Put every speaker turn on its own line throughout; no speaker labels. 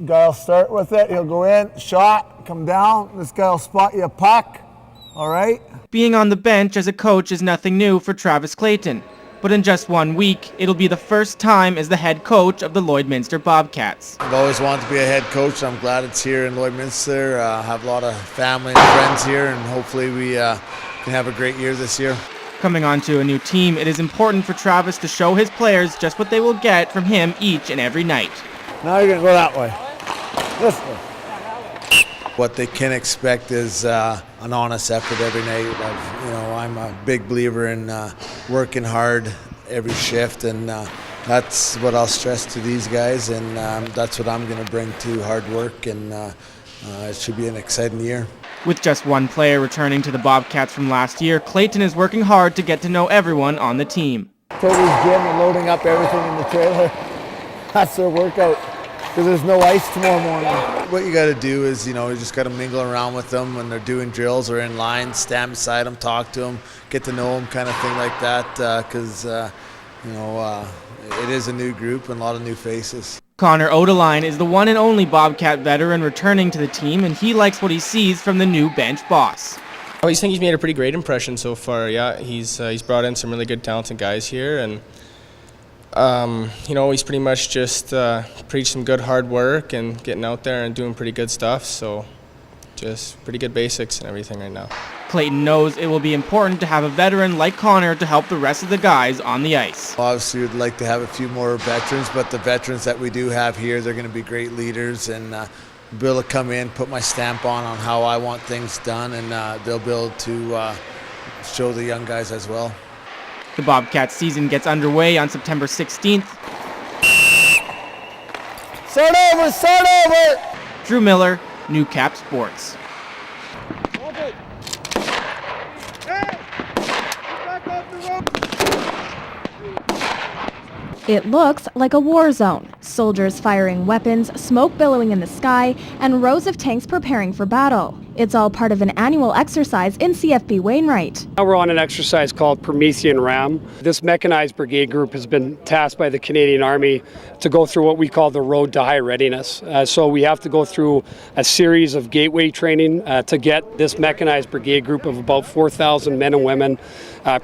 guy will start with it. He'll go in, shot, come down. This guy will spot you a puck. All right?
Being on the bench as a coach is nothing new for Travis Clayton. But in just 1 week, it'll be the first time as the head coach of the Lloydminster Bobcats.
I've always wanted to be a head coach. I'm glad it's here in Lloydminster. I have a lot of family and friends here, and hopefully we can have a great year this year.
Coming onto a new team, it is important for Travis to show his players just what they will get from him each and every night.
Now you're going to go that way. This way.
What they can expect is an honest effort every night. I'm a big believer in working hard every shift, and that's what I'll stress to these guys, and that's what I'm going to bring to hard work, and it should be an exciting year.
With just one player returning to the Bobcats from last year, Clayton is working hard to get to know everyone on the team.
Toby's gym and loading up everything in the trailer. That's their workout, because there's no ice tomorrow morning.
What you got to do is, you just got to mingle around with them when they're doing drills or in line, stand beside them, talk to them, get to know them, kind of thing like that, because, it is a new group and a lot of new faces.
Connor Odeline is the one and only Bobcat veteran returning to the team, and he likes what he sees from the new bench boss.
I think he's made a pretty great impression so far. Yeah, he's brought in some really good, talented guys here, and he's pretty much just preached some good hard work and getting out there and doing pretty good stuff. So just pretty good basics and everything right now.
Clayton knows it will be important to have a veteran like Connor to help the rest of the guys on the ice.
Obviously, we'd like to have a few more veterans, but the veterans that we do have here, they're going to be great leaders, and be able to come in, put my stamp on how I want things done, and they'll be able to show the young guys as well.
The Bobcats season gets underway on September 16th.
Start over!
Drew Miller, New Cap Sports.
It looks like a war zone. Soldiers firing weapons, smoke billowing in the sky, and rows of tanks preparing for battle. It's all part of an annual exercise in CFB Wainwright.
Now we're on an exercise called Promethean Ram. This mechanized brigade group has been tasked by the Canadian Army to go through what we call the road to high readiness. So we have to go through a series of gateway training to get this mechanized brigade group of about 4,000 men and women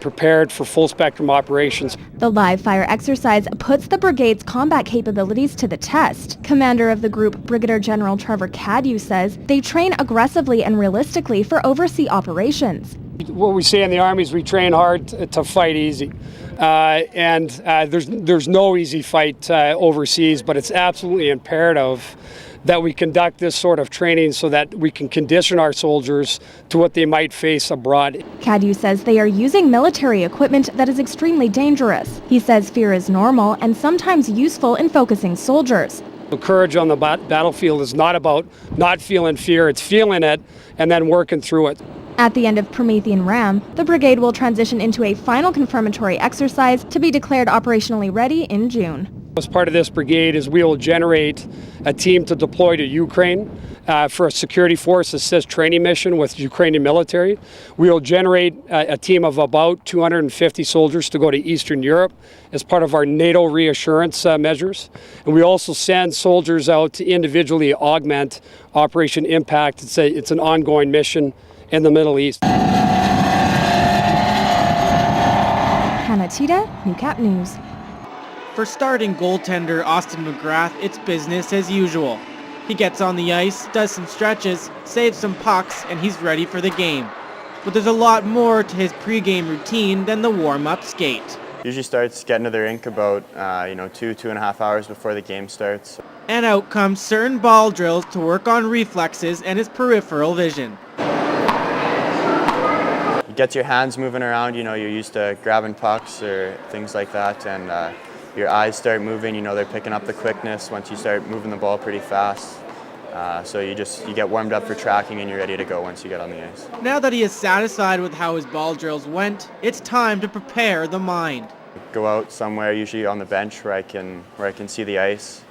prepared for full spectrum operations.
The live fire exercise puts the brigade's combat capabilities to the test. Commander of the group, Brigadier General Trevor Cadieux, says they train aggressively and realistically for overseas operations.
What we say in the Army is we train hard to fight easy. There's no easy fight overseas, but it's absolutely imperative that we conduct this sort of training so that we can condition our soldiers to what they might face abroad.
Cadieux says they are using military equipment that is extremely dangerous. He says fear is normal and sometimes useful in focusing soldiers.
The courage on the battlefield is not about not feeling fear, it's feeling it and then working through it.
At the end of Promethean Ram, the brigade will transition into a final confirmatory exercise to be declared operationally ready in June.
As part of this brigade is we will generate a team to deploy to Ukraine for a security force assist training mission with Ukrainian military. We will generate a team of about 250 soldiers to go to Eastern Europe as part of our NATO reassurance measures. And we also send soldiers out to individually augment Operation Impact. It's an ongoing mission in the Middle East.
Hannah Tita, New Cap News.
For starting goaltender Austin McGrath, it's business as usual. He gets on the ice, does some stretches, saves some pucks, and he's ready for the game. But there's a lot more to his pregame routine than the warm-up skate.
Usually starts getting to the rink about 2.5 hours before the game starts.
And out comes certain ball drills to work on reflexes and his peripheral vision.
You get your hands moving around, you're used to grabbing pucks or things like that, and your eyes start moving, they're picking up the quickness once you start moving the ball pretty fast. So you get warmed up for tracking and you're ready to go once you get on the ice.
Now that he is satisfied with how his ball drills went, it's time to prepare the mind.
Go out somewhere, usually on the bench where I can see the ice,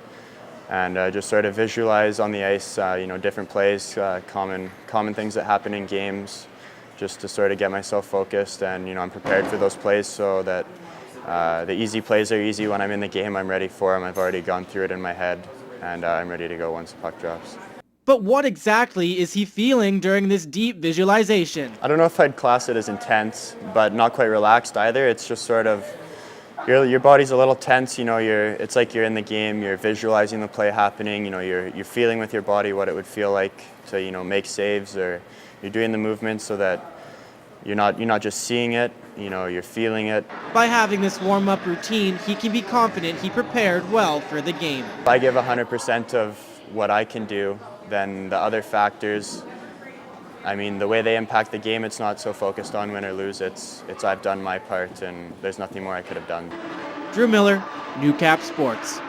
and just sort of visualize on the ice, different plays, common things that happen in games, just to sort of get myself focused, and I'm prepared for those plays so that the easy plays are easy when I'm in the game. I'm ready for them. I've already gone through it in my head, and I'm ready to go once the puck drops.
But what exactly is he feeling during this deep visualization?
I don't know if I'd class it as intense, but not quite relaxed either. It's just sort of, your body's a little tense, you know, it's like you're in the game, you're visualizing the play happening, you know, you're feeling with your body what it would feel like to, you know, make saves, or you're doing the movements so that you're not just seeing it, you know, you're feeling it.
By having this warm-up routine, he can be confident he prepared well for the game.
If I give 100% of what I can do, then the other factors, I mean, the way they impact the game, it's not so focused on win or lose. It's I've done my part, and there's nothing more I could have done.
Drew Miller, Newcap Sports.